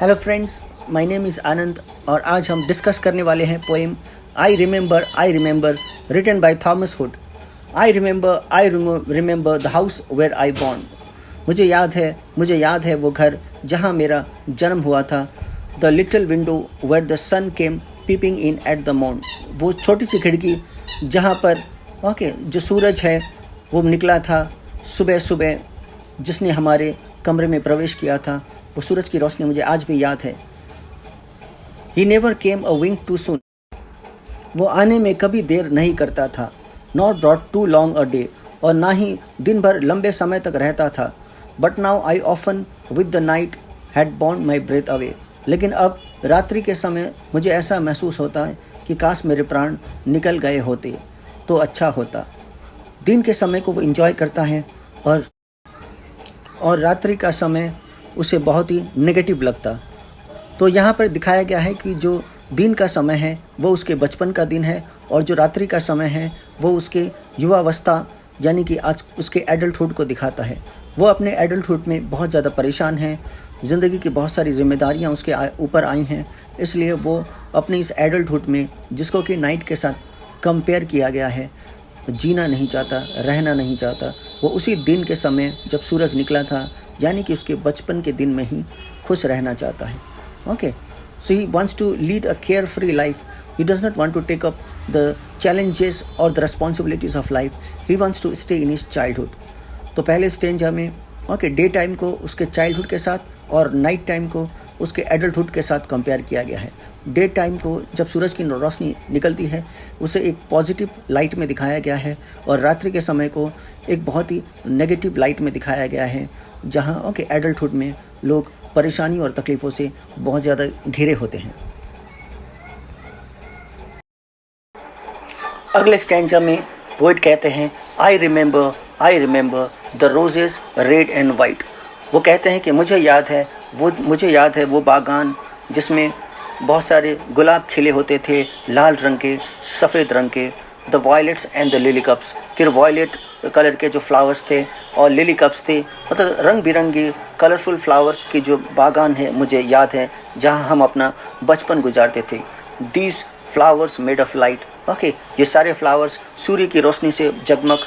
Hello friends, my name is Anand और आज हम डिस्कस करने वाले हैं poem I remember written by Thomas Hood. I remember the house where I born. मुझे याद है वो घर जहाँ मेरा जन्म हुआ था। The little window where the sun came peeping in at the morn. वो छोटी सी खिड़की जहाँ पर जो सूरज है वो निकला था सुबह सुबह, जिसने हमारे कमरे में प्रवेश किया था। वो सूरज की रोशनी मुझे आज भी याद है। He never came a wink too soon। वो आने में कभी देर नहीं करता था। Nor brought too long a day। और ना ही दिन भर लंबे समय तक रहता था। But now I often with the night had borne my breath away। लेकिन अब रात्रि के समय मुझे ऐसा महसूस होता है कि काश मेरे प्राण निकल गए होते तो अच्छा होता। दिन के समय को वो इंजॉय करता है और रात्रि का समय उसे बहुत ही नेगेटिव लगता। तो यहाँ पर दिखाया गया है कि जो दिन का समय है वो उसके बचपन का दिन है और जो रात्रि का समय है वो उसके युवावस्था यानी कि आज उसके एडल्टहुड को दिखाता है। वो अपने एडल्टहुड में बहुत ज़्यादा परेशान है। ज़िंदगी की बहुत सारी जिम्मेदारियाँ उसके ऊपर आई हैं, इसलिए वो अपने इस एडल्टहुड में, जिसको कि नाइट के साथ कंपेयर किया गया है, जीना नहीं चाहता, रहना नहीं चाहता। वो उसी दिन के समय जब सूरज निकला था यानी कि उसके बचपन के दिन में ही खुश रहना चाहता है। Okay, so he wants to lead a carefree life. He does not want to take up the challenges or the responsibilities of life. He wants to stay in his childhood. तो पहले स्टेंजा में day time को उसके childhood के साथ और night time को उसके एडल्टहुड के साथ कंपेयर किया गया है। डे टाइम को जब सूरज की रोशनी निकलती है उसे एक पॉजिटिव लाइट में दिखाया गया है और रात्रि के समय को एक बहुत ही नेगेटिव लाइट में दिखाया गया है, जहाँ एडल्टहुड में लोग परेशानी और तकलीफ़ों से बहुत ज़्यादा घिरे होते हैं। अगले स्टैंजा में पोएट कहते हैं आई remember the roses red and white. वो कहते हैं कि मुझे याद है वो बागान जिसमें बहुत सारे गुलाब खिले होते थे, लाल रंग के, सफ़ेद रंग के। The violets and the lily cups. फिर वायलेट कलर के जो फ्लावर्स थे और लिली कप्स थे, मतलब रंग बिरंगी कलरफुल फ्लावर्स की जो बागान है मुझे याद है, जहाँ हम अपना बचपन गुजारते थे। These flowers made of light. ये सारे फ्लावर्स सूर्य की रोशनी से जगमग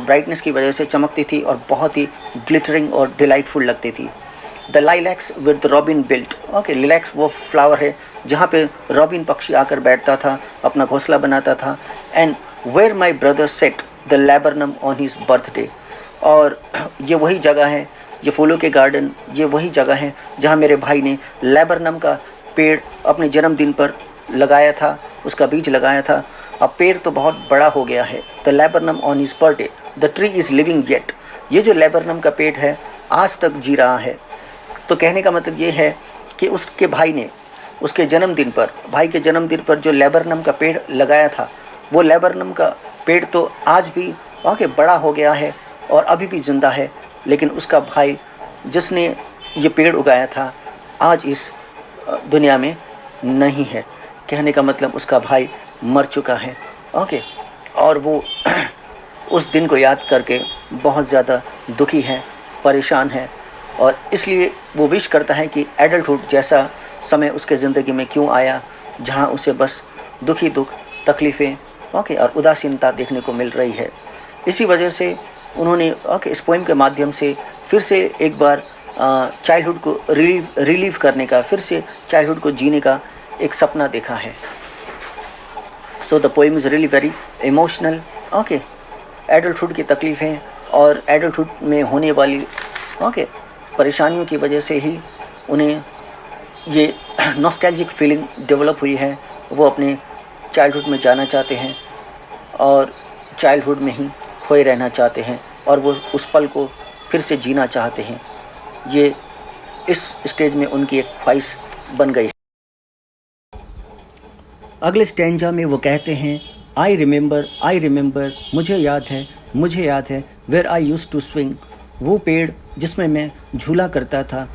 ब्राइटनेस की वजह से चमकती थी और बहुत ही ग्लिटरिंग और डिलाइटफुल लगती थी। The lilacs with robin built. Lilacs वो फ्लावर है जहाँ पे रॉबिन पक्षी आकर बैठता था, अपना घोंसला बनाता था। And where my brother set the laburnum on his birthday. और ये वही जगह है, ये फूलों के गार्डन, ये वही जगह है जहाँ मेरे भाई ने लैबरनम का पेड़ अपने जन्मदिन पर लगाया था, उसका बीज लगाया था। अब पेड़ तो बहुत बड़ा हो गया है। The laburnum on his birthday, the tree is living yet. ये जो लैबरनम का पेड़ है आज तक जी रहा है। तो कहने का मतलब ये है कि उसके भाई ने उसके जन्मदिन पर, भाई के जन्मदिन पर जो लैबरनम का पेड़ लगाया था, वो लैबरनम का पेड़ तो आज भी बड़ा हो गया है और अभी भी जिंदा है, लेकिन उसका भाई जिसने ये पेड़ उगाया था आज इस दुनिया में नहीं है। कहने का मतलब उसका भाई मर चुका है। और वो उस दिन को याद करके बहुत ज़्यादा दुखी है, परेशान है और इसलिए वो विश करता है कि एडल्टहुड जैसा समय उसके ज़िंदगी में क्यों आया, जहाँ उसे बस दुख, तकलीफ़ें और उदासीनता देखने को मिल रही है। इसी वजह से उन्होंने इस पोएम के माध्यम से फिर से एक बार चाइल्डहुड को रिलीव करने का, फिर से चाइल्डहुड को जीने का एक सपना देखा है। So the poem is really very emotional. Adulthood की तकलीफ़ें और एडल्टहुड में होने वाली परेशानियों की वजह से ही उन्हें ये नॉस्टैल्जिक फीलिंग डेवलप हुई है। वो अपने चाइल्डहुड में जाना चाहते हैं और चाइल्डहुड में ही खोए रहना चाहते हैं और वो उस पल को फिर से जीना चाहते हैं। ये इस स्टेज में उनकी एक ख्वाहिश बन गई है। अगले स्टैंजा में वो कहते हैं आई रिमेंबर मुझे याद है where I used to swing. वो पेड़ जिसमें मैं झूला करता था।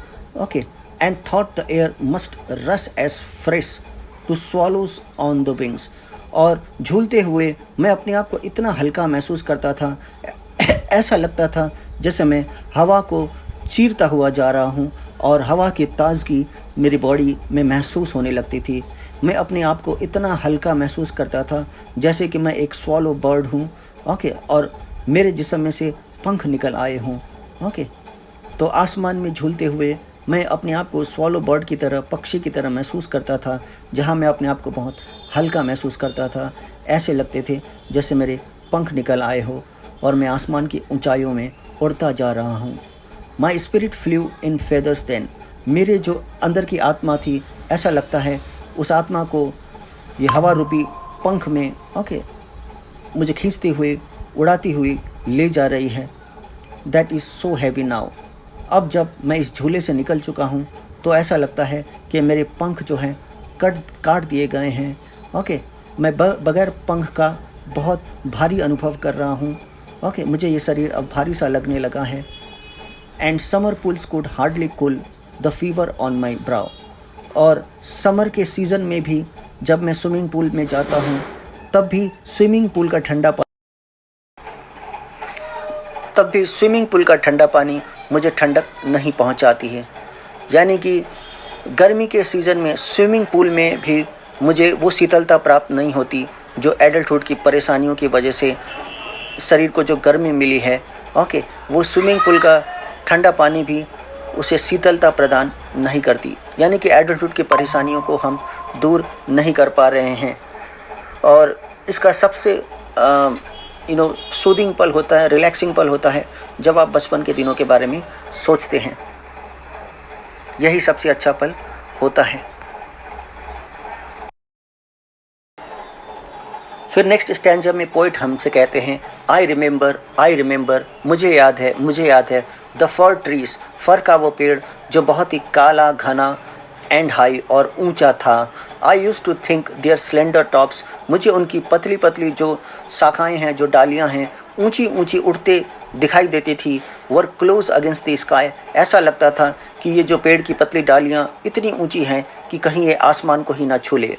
And thought the air must rush as fresh to swallows on the wings. और झूलते हुए मैं अपने आप को इतना हल्का महसूस करता था, ऐसा लगता था जैसे मैं हवा को चीरता हुआ जा रहा हूँ और हवा की ताज़गी मेरी बॉडी में महसूस होने लगती थी। मैं अपने आप को इतना हल्का महसूस करता था जैसे कि मैं एक स्वॉलो बर्ड हूँ, ओके, और मेरे जिस्म में से पंख निकल आए हों, ओके। तो आसमान में झूलते हुए मैं अपने आप को स्वॉलो बर्ड की तरह, पक्षी की तरह महसूस करता था, जहाँ मैं अपने आप को बहुत हल्का महसूस करता था। ऐसे लगते थे जैसे मेरे पंख निकल आए हो और मैं आसमान की ऊंचाइयों में उड़ता जा रहा हूँ। My spirit flew in feathers then. मेरे जो अंदर की आत्मा थी, ऐसा लगता है उस आत्मा को ये हवा रूपी पंख में, ओके, मुझे खींचते हुए, उड़ाती हुई ले जा रही है। That is so heavy now. अब जब मैं इस झूले से निकल चुका हूँ तो ऐसा लगता है कि मेरे पंख जो हैं काट दिए गए हैं, ओके। मैं बगैर पंख का बहुत भारी अनुभव कर रहा हूँ, ओके। मुझे ये शरीर अब भारी सा लगने लगा है। And summer pools could hardly cool the fever on my brow. और समर के सीज़न में भी जब मैं स्विमिंग पूल में जाता हूँ तब भी स्विमिंग पूल का ठंडा पानी मुझे ठंडक नहीं पहुँचाती है। यानी कि गर्मी के सीज़न में स्विमिंग पूल में भी मुझे वो शीतलता प्राप्त नहीं होती जो एडल्टहुड की परेशानियों की वजह से शरीर को जो गर्मी मिली है, ओके। वो स्विमिंग पूल का ठंडा पानी भी उसे शीतलता प्रदान नहीं करती। यानी कि एडल्टहुड की परेशानियों को हम दूर नहीं कर पा रहे हैं। और इसका सबसे सूदिंग पल होता है, रिलैक्सिंग पल होता है जब आप बचपन के दिनों के बारे में सोचते हैं। यही सबसे अच्छा पल होता है। फिर नेक्स्ट स्टैंजा में पोइट हमसे कहते हैं, आई रिमेंबर, मुझे याद है द फर ट्रीज, फर का वो पेड़ जो बहुत ही काला, घना एंड हाई और ऊंचा था। I used to think their slender tops, मुझे उनकी पतली पतली जो शाखाएं हैं, जो डालियां हैं, ऊंची ऊंची उड़ते दिखाई देती थी। वर क्लोज अगेंस्ट द स्काई, ऐसा लगता था कि ये जो पेड़ की पतली डालियां इतनी ऊंची हैं कि कहीं ये आसमान को ही ना छू ले।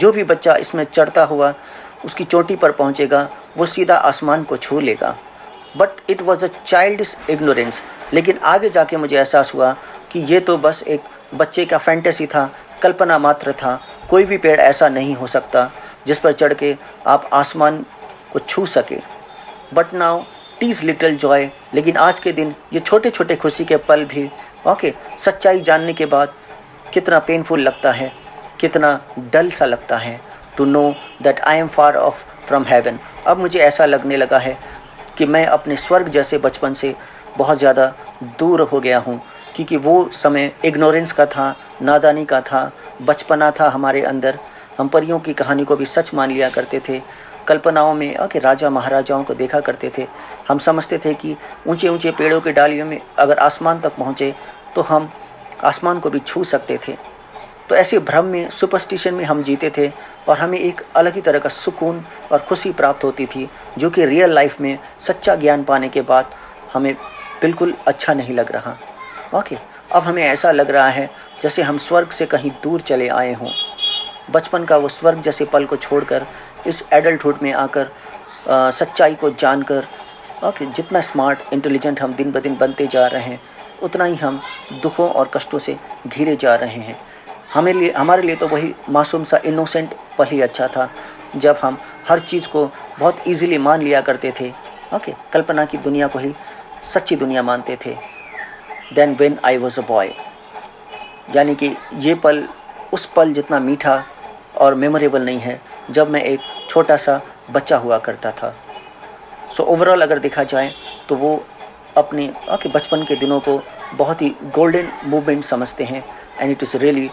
जो भी बच्चा इसमें चढ़ता हुआ उसकी चोटी पर पहुंचेगा वो सीधा आसमान को छू लेगा। But it was a childish ignorance, लेकिन आगे जाके मुझे एहसास हुआ कि ये तो बस एक बच्चे का फैंटेसी था, कल्पना मात्र था। कोई भी पेड़ ऐसा नहीं हो सकता जिस पर चढ़ के आप आसमान को छू सके। But now tease little joy, लेकिन आज के दिन ये छोटे छोटे खुशी के पल भी, ओके, सच्चाई जानने के बाद कितना पेनफुल लगता है, कितना डल सा लगता है। To know that I am far off from heaven. अब मुझे ऐसा लगने लगा है कि मैं अपने स्वर्ग जैसे बचपन से बहुत ज़्यादा दूर हो गया हूँ, क्योंकि वो समय इग्नोरेंस का था, नादानी का था, बचपना था हमारे अंदर। हम परियों की कहानी को भी सच मान लिया करते थे। कल्पनाओं में कि राजा महाराजाओं को देखा करते थे। हम समझते थे कि ऊंचे ऊंचे पेड़ों की डालियों में अगर आसमान तक पहुँचे तो हम आसमान को भी छू सकते थे। तो ऐसे भ्रम में, सुपरस्टिशन में हम जीते थे और हमें एक अलग ही तरह का सुकून और खुशी प्राप्त होती थी, जो कि रियल लाइफ में सच्चा ज्ञान पाने के बाद हमें बिल्कुल अच्छा नहीं लग रहा। ओके, अब हमें ऐसा लग रहा है जैसे हम स्वर्ग से कहीं दूर चले आए हों। बचपन का वो स्वर्ग जैसे पल को छोड़कर इस एडल्टहुड में आकर सच्चाई को जानकर, ओके, जितना स्मार्ट, इंटेलिजेंट हम दिन ब दिन बनते जा रहे हैं, उतना ही हम दुखों और कष्टों से घिरे जा रहे हैं। हमारे लिए तो वही मासूम सा इनोसेंट पल ही अच्छा था, जब हम हर चीज़ को बहुत इजीली मान लिया करते थे। ओके, कल्पना की दुनिया को ही सच्ची दुनिया मानते थे। Then when I was a boy, यानी कि ये पल उस पल जितना मीठा और मेमोरेबल नहीं है जब मैं एक छोटा सा बच्चा हुआ करता था। सो ओवरऑल अगर देखा जाए तो वो अपने बचपन के दिनों को बहुत ही गोल्डन मूवमेंट समझते हैं, एंड इट इज़ रियली